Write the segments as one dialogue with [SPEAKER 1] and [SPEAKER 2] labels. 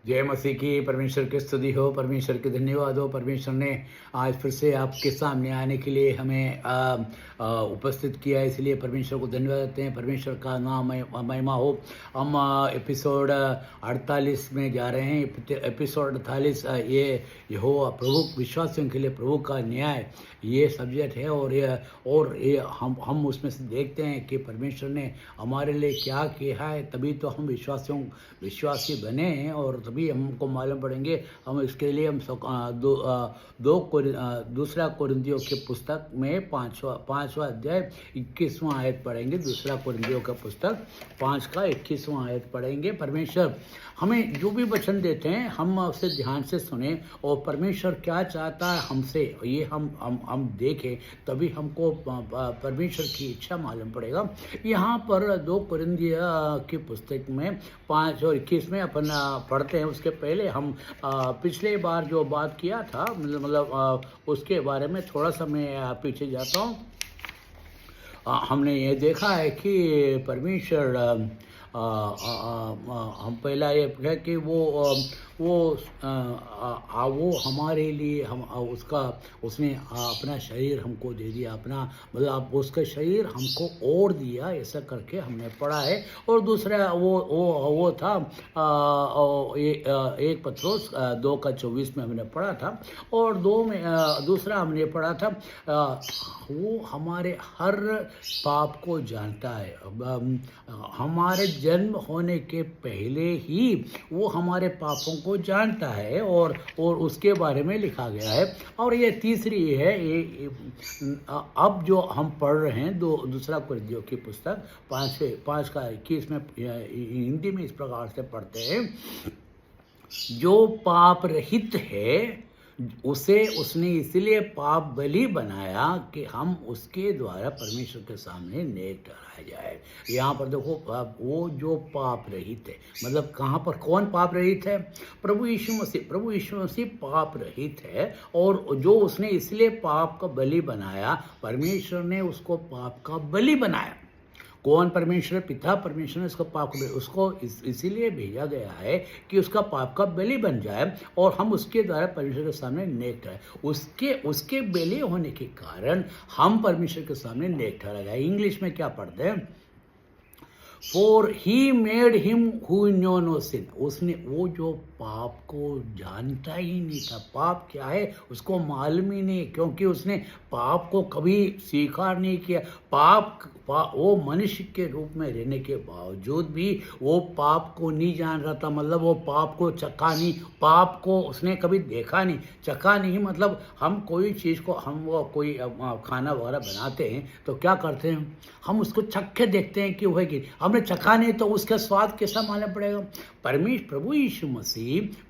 [SPEAKER 1] जय मसीह की। परमेश्वर की स्तुति हो, परमेश्वर के धन्यवाद हो। परमेश्वर ने आज फिर से आपके सामने आने के लिए हमें उपस्थित किया, इसलिए परमेश्वर को धन्यवाद देते हैं। परमेश्वर का नाम महिमा हो। हम एपिसोड 48 में जा रहे हैं। एपिसोड 48 ये यहोवा प्रभु विश्वासियों के लिए प्रभु का न्याय, ये सब्जेक्ट है। और ये हम उसमें से देखते हैं कि परमेश्वर ने हमारे लिए क्या किया है, तभी तो हम विश्वासी बने हैं और तभी हमको मालूम पड़ेंगे। हम इसके लिए हम दूसरा कोरिन्थियों की पुस्तक में पाँचवा अध्याय 21वां आयत पढ़ेंगे। दूसरा कोरिन्थियों का पुस्तक 5 का 21वां आयत पढ़ेंगे। परमेश्वर हमें जो भी वचन देते हैं हम उसे ध्यान से सुने और परमेश्वर क्या चाहता है हमसे, ये हम देखें, तभी हमको परमेश्वर की इच्छा मालूम पड़ेगा। यहाँ पर 2 कोरिन्थियों की पुस्तक में 5 और 21 में अपन पढ़ते हैं। उसके पहले हम पिछले बार जो बात किया था, मतलब उसके बारे में थोड़ा सा मैं पीछे जाता हूँ। हमने ये देखा है कि परमेश्वर हम पहला ये है कि वो हमारे लिए उसने अपना शरीर हमको दे दिया, अपना मतलब उसका शरीर हमको और दिया, ऐसा करके हमने पढ़ा है। और दूसरा वो था 1 पत्रोस 2:24 में हमने पढ़ा था। और दूसरा हमने पढ़ा था वो हमारे हर पाप को जानता है। हमारे जन्म होने के पहले ही वो हमारे पापों को जानता है और उसके बारे में लिखा गया है। और ये तीसरी है, अब जो हम पढ़ रहे हैं दूसरा कोरिन्थियों की पुस्तक 5 का 21 में हिंदी में इस प्रकार से पढ़ते हैं, जो पाप रहित है उसने इसलिए पाप बलि बनाया कि हम उसके द्वारा परमेश्वर के सामने नेक ठहराया जाए। यहाँ पर देखो, वो जो पाप रहित है, मतलब कहाँ पर कौन पाप रहित है? प्रभु यीशु मसीह पाप रहित है। और जो उसने इसलिए पाप का बलि बनाया, परमेश्वर ने उसको पाप का बलि बनाया। कौन? परमेश्वर पिता परमेश्वर ने उसको इसीलिए भेजा गया है कि उसका पाप का बलि बन जाए और हम उसके द्वारा परमेश्वर के सामने नेक ठहराए। उसके बलि होने के कारण हम परमेश्वर के सामने नेक ठहरा जाए। इंग्लिश में क्या पढ़ते हैं? For he made him who knew no sin। उसने वो जो पाप को जानता ही नहीं था, पाप क्या है उसको मालूम ही नहीं, क्योंकि उसने पाप को कभी स्वीकार नहीं किया। वो मनुष्य के रूप में रहने के बावजूद भी वो पाप को नहीं जान रहा था। मतलब वो पाप को चखा नहीं, पाप को उसने कभी देखा नहीं, चखा नहीं। मतलब हम कोई चीज़ को कोई खाना वगैरह बनाते हैं तो क्या करते हैं, हम उसको चख के देखते हैं कि वह कि हमने चखा नहीं तो उसका स्वाद कैसा मालूम पड़ेगा। प्रभु यीशु मसीह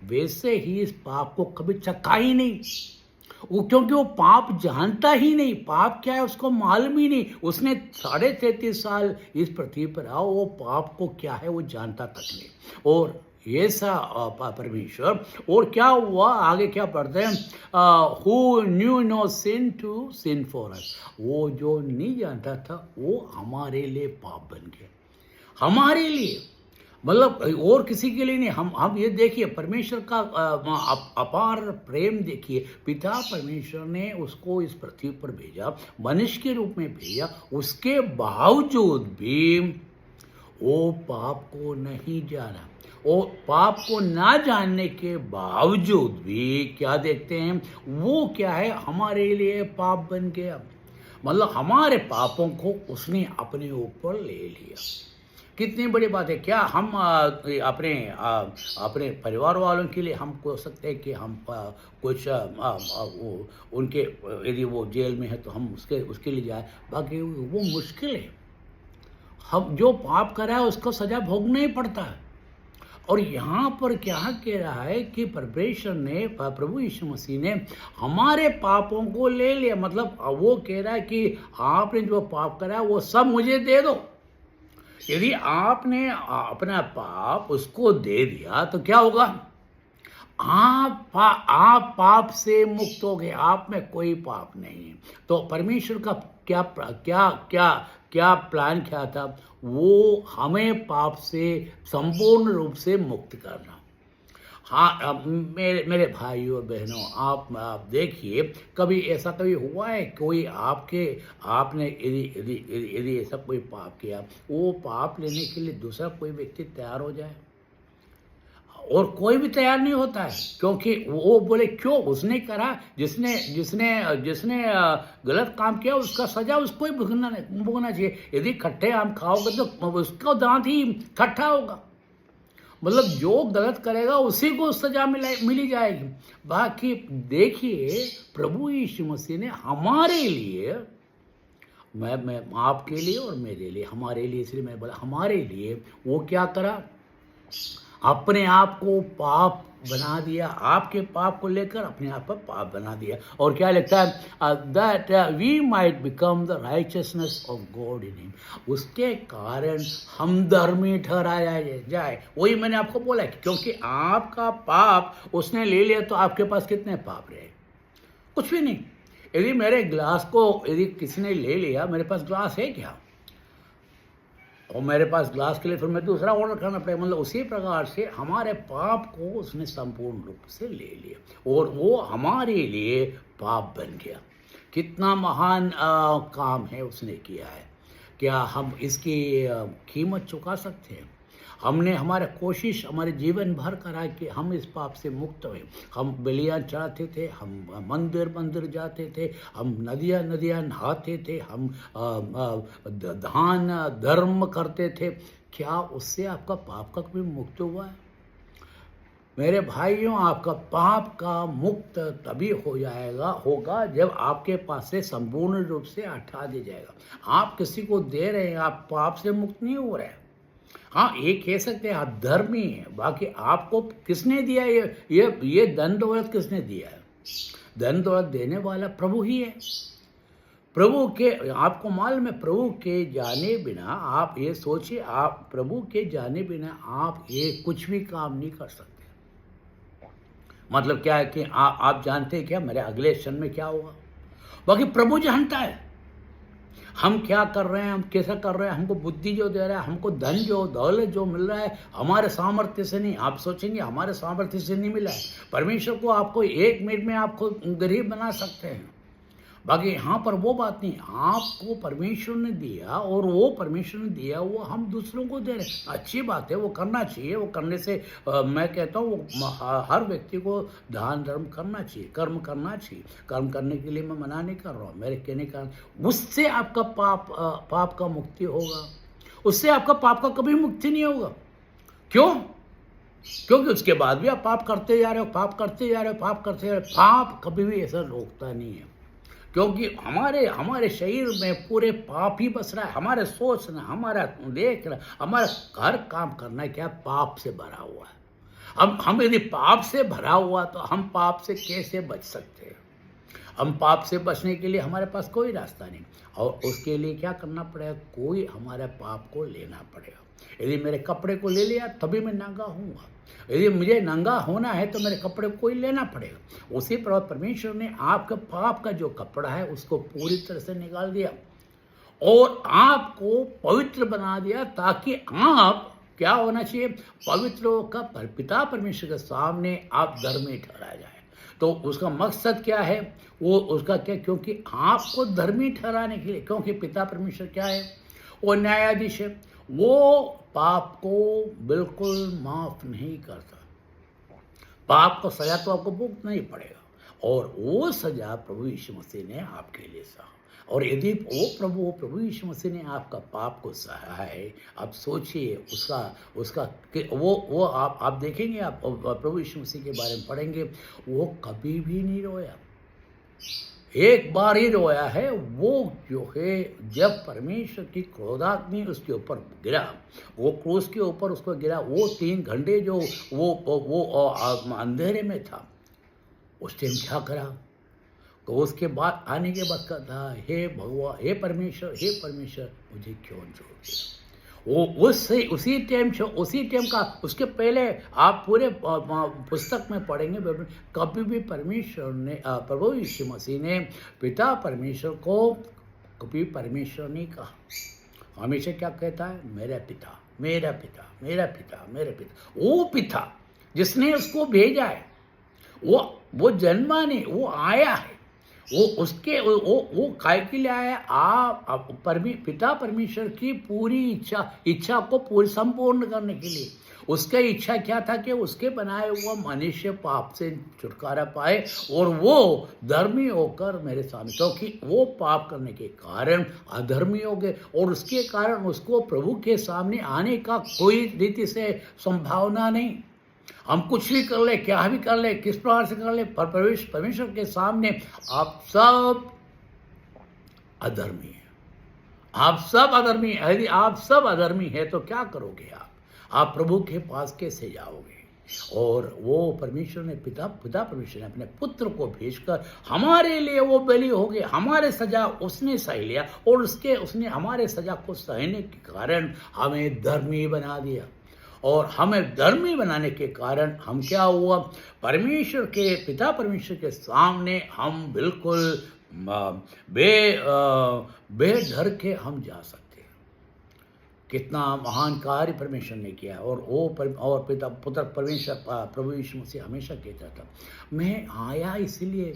[SPEAKER 1] वैसे ही इस पाप को कभी चखा ही नहीं, क्योंकि वो पाप जानता ही नहीं। पाप क्या है उसको मालूम ही नहीं। उसने 33.5 साल इस पृथ्वी पर रहा, वो पाप को क्या है वो जानता तक नहीं। और ऐसा परमेश्वर, और क्या हुआ आगे क्या पढ़ते हैं? Who knew no sin to sin for us. वो जो नहीं जानता था वो हमारे लिए पाप बन गया, हमारे लिए, मतलब और किसी के लिए नहीं। हम ये देखिए परमेश्वर का अपार प्रेम देखिए। पिता परमेश्वर ने उसको इस पृथ्वी पर भेजा, मनुष्य के रूप में भेजा। उसके बावजूद भी वो पाप को नहीं जाना। और पाप को ना जानने के बावजूद भी क्या देखते हैं, वो क्या है हमारे लिए पाप बन गया। मतलब हमारे पापों को उसने अपने ऊपर ले लिया। कितनी बड़ी बात है। क्या हम अपने परिवार वालों के लिए हम कह सकते हैं कि हम कुछ उनके, यदि वो जेल में है तो हम उसके लिए जाए? बाकी वो मुश्किल है। हम जो पाप कर रहा है उसको सजा भोगना ही पड़ता है। और यहाँ पर क्या कह रहा है कि परमेश्वर ने, प्रभु यीशु मसीह ने हमारे पापों को ले लिया। मतलब वो कह रहा है कि आपने जो पाप करा है वो सब मुझे दे दो। यदि आपने अपना पाप उसको दे दिया तो क्या होगा? आप पाप से मुक्त हो गए, आप में कोई पाप नहीं है। तो परमेश्वर का क्या प्लान क्या था? वो हमें पाप से संपूर्ण रूप से मुक्त करना। हाँ, मेरे मेरे भाइयों और बहनों, आप देखिए, कभी ऐसा कभी हुआ है कोई आपने यदि यदि यदि यदि ऐसा कोई पाप किया, वो पाप लेने के लिए दूसरा कोई व्यक्ति तैयार हो जाए? और कोई भी तैयार नहीं होता है, क्योंकि वो बोले क्यों उसने करा, जिसने जिसने जिसने गलत काम किया उसका सजा उसको ही भुगतना चाहिए। यदि खट्टे आम खाओगे तो उसका दांत ही खट्टा होगा। मतलब जो गलत करेगा उसी को सजा मिली जाएगी। बाकी देखिए, प्रभु यीशु मसीह ने हमारे लिए, मैं आपके लिए और मेरे लिए, हमारे लिए, इसलिए मैं बोला हमारे लिए, वो क्या करा, अपने आप को पाप बना दिया, आपके पाप को लेकर अपने आप पर पाप बना दिया। और क्या लिखता है, that we might become the righteousness of God in him, उसके कारण हम धर्मी ठहराया जाए। वही मैंने आपको बोला कि क्योंकि आपका पाप उसने ले लिया, तो आपके पास कितने पाप रहे? कुछ भी नहीं। यदि मेरे ग्लास को यदि किसी ने ले लिया, मेरे पास ग्लास है क्या, और मेरे पास ग्लास के लिए फिर मैं दूसरा ऑर्डर करना पड़ेगा। मतलब उसी प्रकार से हमारे पाप को उसने संपूर्ण रूप से ले लिया और वो हमारे लिए पाप बन गया। कितना महान काम है उसने किया है। क्या हम इसकी कीमत चुका सकते हैं? हमने हमारा कोशिश हमारे जीवन भर करा कि हम इस पाप से मुक्त हुए। हम बलियाँ चढ़ाते थे, हम मंदिर मंदिर जाते थे, हम नदियाँ नदियाँ नहाते थे, हम दान धर्म करते थे। क्या उससे आपका पाप का कभी मुक्त हुआ है? मेरे भाइयों, आपका पाप का मुक्त तभी हो जाएगा होगा जब आपके पास से संपूर्ण रूप से हटा दिया जाएगा। आप किसी को दे रहे हैं, आप पाप से मुक्त नहीं हो रहे हैं। हाँ, ये कह सकते हैं आप धर्मी हैं, बाकी आपको किसने दिया ये धन दौलत किसने दिया है? धन दौलत देने वाला प्रभु ही है। प्रभु के, आपको मालूम है, प्रभु के जाने बिना, आप ये सोचिए, आप प्रभु के जाने बिना आप ये कुछ भी काम नहीं कर सकते। मतलब क्या है कि आप जानते हैं क्या मेरे अगले क्षण में क्या होगा? बाकी प्रभु जानता है हम क्या कर रहे हैं, हम कैसा कर रहे हैं। हमको बुद्धि जो दे रहा है, हमको धन जो दौलत जो मिल रहा है, हमारे सामर्थ्य से नहीं। आप सोचेंगे हमारे सामर्थ्य से नहीं मिला है। परमेश्वर को आपको 1 मिनट में आपको गरीब बना सकते हैं। बाकी यहाँ पर वो बात नहीं, आपको परमेश्वर ने दिया और वो परमेश्वर ने दिया वो हम दूसरों को दे रहे हैं। अच्छी बात है, वो करना चाहिए। वो करने से मैं कहता हूँ हर व्यक्ति को दान धर्म करना चाहिए, कर्म करना चाहिए। कर्म करने के लिए मैं मना नहीं कर रहा हूँ, मेरे कहने का उससे आपका पाप का मुक्ति होगा। उससे आपका पाप का कभी मुक्ति नहीं होगा। क्यों? क्योंकि उसके बाद भी आप पाप करते जा रहे हो, पाप करते जा रहे हो, पाप करते जा रहे हो। पाप कभी भी ऐसा रोकता नहीं है, क्योंकि हमारे शरीर में पूरे पाप ही बस रहा है। हमारे सोचना, हमारा देखना, हमारा हर काम करना क्या पाप से भरा हुआ है। हम यदि पाप से भरा हुआ तो हम पाप से कैसे बच सकते हैं? हम पाप से बचने के लिए हमारे पास कोई रास्ता नहीं, और उसके लिए क्या करना पड़ेगा? कोई हमारे पाप को लेना पड़ेगा। यदि मेरे कपड़े को ले लिया तभी मैं नंगा हूँगा। यदि मुझे नंगा होना है तो मेरे कपड़े को कोई लेना पड़ेगा। उसी प्रकार परमेश्वर ने आपके पाप का जो कपड़ा है उसको पूरी तरह से निकाल दिया और आपको पवित्र बना दिया, ताकि आप क्या होना चाहिए? पवित्र होकर पिता परमेश्वर के सामने आप धर्मी ठहराया जाए। तो उसका मकसद क्या है? वो उसका क्या, क्योंकि आपको धर्मी ठहराने के लिए, क्योंकि पिता परमेश्वर क्या है? वो न्यायाधीश है। वो पाप को बिल्कुल माफ नहीं करता। पाप को सजा तो आपको भुगतना ही पड़ेगा, और वो सजा प्रभु यीशु मसीह ने आपके लिए सहा। और यदि वो प्रभु यीशु मसीह ने आपका पाप को सहा है, आप सोचिए उसका वो आप देखेंगे, आप प्रभु यीशु मसीह के बारे में पढ़ेंगे, वो कभी भी नहीं रोया। एक बार ही रोया है, वो जो है जब परमेश्वर की क्रोधाग्नि उसके ऊपर गिरा, वो क्रूस के ऊपर उसको गिरा, वो 3 घंटे जो वो अंधेरे में था, उस टाइम क्या करा? तो उसके बाद आने के बाद कहा, हे भगवान, हे परमेश्वर मुझे क्यों छोड़ दिया? वो उसी टाइम का, उसके पहले आप पूरे पुस्तक में पढ़ेंगे, कभी भी परमेश्वर ने, प्रभु यीशु मसीह ने पिता परमेश्वर को कभी परमेश्वर नहीं कहा। हमेशा क्या कहता है? मेरा पिता, मेरा पिता, मेरा पिता, मेरे पिता। वो पिता जिसने उसको भेजा है, वो जन्मा नहीं, वो आया है। वो उसके वो काय के लिए आया? आप पिता परमेश्वर की पूरी इच्छा को पूरी संपूर्ण करने के लिए। उसका इच्छा क्या था कि उसके बनाए हुआ मनुष्य पाप से छुटकारा पाए और वो धर्मी होकर मेरे सामने, क्योंकि वो पाप करने के कारण अधर्मी हो गए और उसके कारण उसको प्रभु के सामने आने का कोई रीति से संभावना नहीं। हम कुछ भी कर ले, क्या भी कर ले, किस प्रकार से कर ले, पर परमेश्वर के सामने आप सब अधर्मी हैं। आप सब अधर्मी हैं। यदि आप सब अधर्मी है तो क्या करोगे आप प्रभु के पास कैसे जाओगे? और वो परमेश्वर ने पिता परमेश्वर ने अपने पुत्र को भेजकर हमारे लिए वो बलि हो गए। हमारे सजा उसने सह लिया और उसने हमारे सजा को सहने के कारण हमें धर्मी बना दिया। और हमें धर्मी बनाने के कारण हम क्या हुआ? पिता परमेश्वर के सामने हम बिल्कुल बेडर के हम जा सकते हैं। कितना महान कार्य परमेश्वर ने किया। और पिता पुत्र परमेश्वर प्रभु यीशु मसीह हमेशा कहता था, मैं आया इसलिए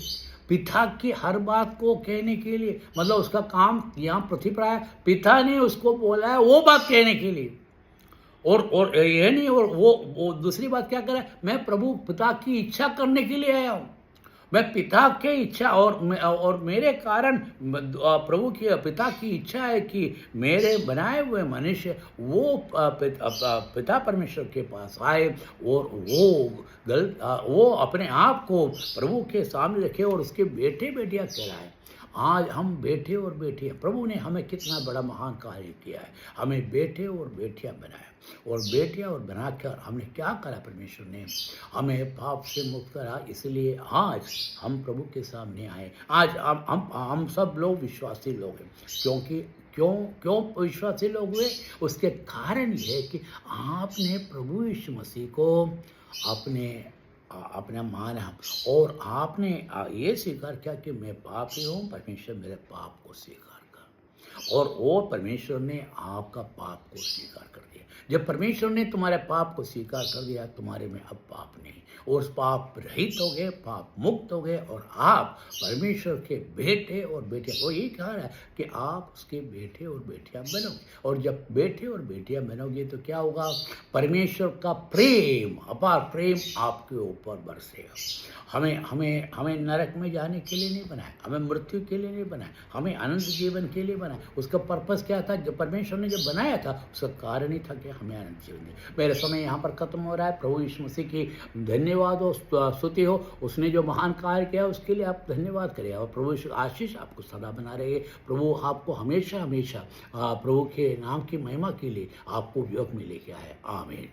[SPEAKER 1] पिता की हर बात को कहने के लिए। मतलब उसका काम यहाँ पृथ्वी पर आया, पिता ने उसको बोला है वो बात कहने के लिए। और ये नहीं, और वो दूसरी बात क्या करे? मैं प्रभु पिता की इच्छा करने के लिए आया हूँ। मैं पिता के इच्छा और मेरे कारण प्रभु की पिता की इच्छा है कि मेरे बनाए हुए मनुष्य वो पिता परमेश्वर के पास आए और वो अपने आप को प्रभु के सामने रखे और उसके बेटे बेटियां कहलाए। आज हम बेटे और बेटियां, प्रभु ने हमें कितना बड़ा महान कार्य किया है। हमें बेटे और बेटियां बनाया और बेटियां और बनाकर हमने क्या करा? परमेश्वर ने हमें पाप से मुक्त करा। इसलिए आज हम प्रभु के सामने आए। आज हम सब लोग विश्वासी लोग हैं। क्यों विश्वासी लोग हुए? उसके कारण ये है कि आपने प्रभु यीशु मसीह को अपना माना और आपने ये स्वीकार किया कि मैं पापी हूँ, परमेश्वर मेरे पाप को स्वीकार कर। और वो परमेश्वर ने आपका पाप को स्वीकार कर दिया। जब परमेश्वर ने तुम्हारे पाप को स्वीकार कर दिया, तुम्हारे में अब पाप नहीं, और पाप रहित हो गए, पाप मुक्त हो गए और आप परमेश्वर के बेटे और बेटियां। वो यही कह रहा है कि आप उसके बेटे और बेटियां बनोगे। और जब बेटे और बेटियां बनोगे तो क्या होगा? परमेश्वर का प्रेम, अपार प्रेम आपके ऊपर बरसेगा। हमें नरक में जाने के लिए नहीं बनाया, हमें मृत्यु के लिए नहीं बनाया, हमें अनंत जीवन के लिए बनाया। उसका पर्पस क्या था? जब परमेश्वर ने जब बनाया था उसका कारण ही था कि हमें अनंत जीवन दे। मेरा समय यहाँ पर खत्म हो रहा है। प्रभु यीशु मसीह की धन्यवाद हो, स्तुति हो। उसने जो महान कार्य किया उसके लिए आप धन्यवाद करें और प्रभु यीशु आशीष आपको सदा बना रहे। प्रभु आपको हमेशा प्रभु के नाम की महिमा के लिए आपको उपयोग में लेके आए। आमीन।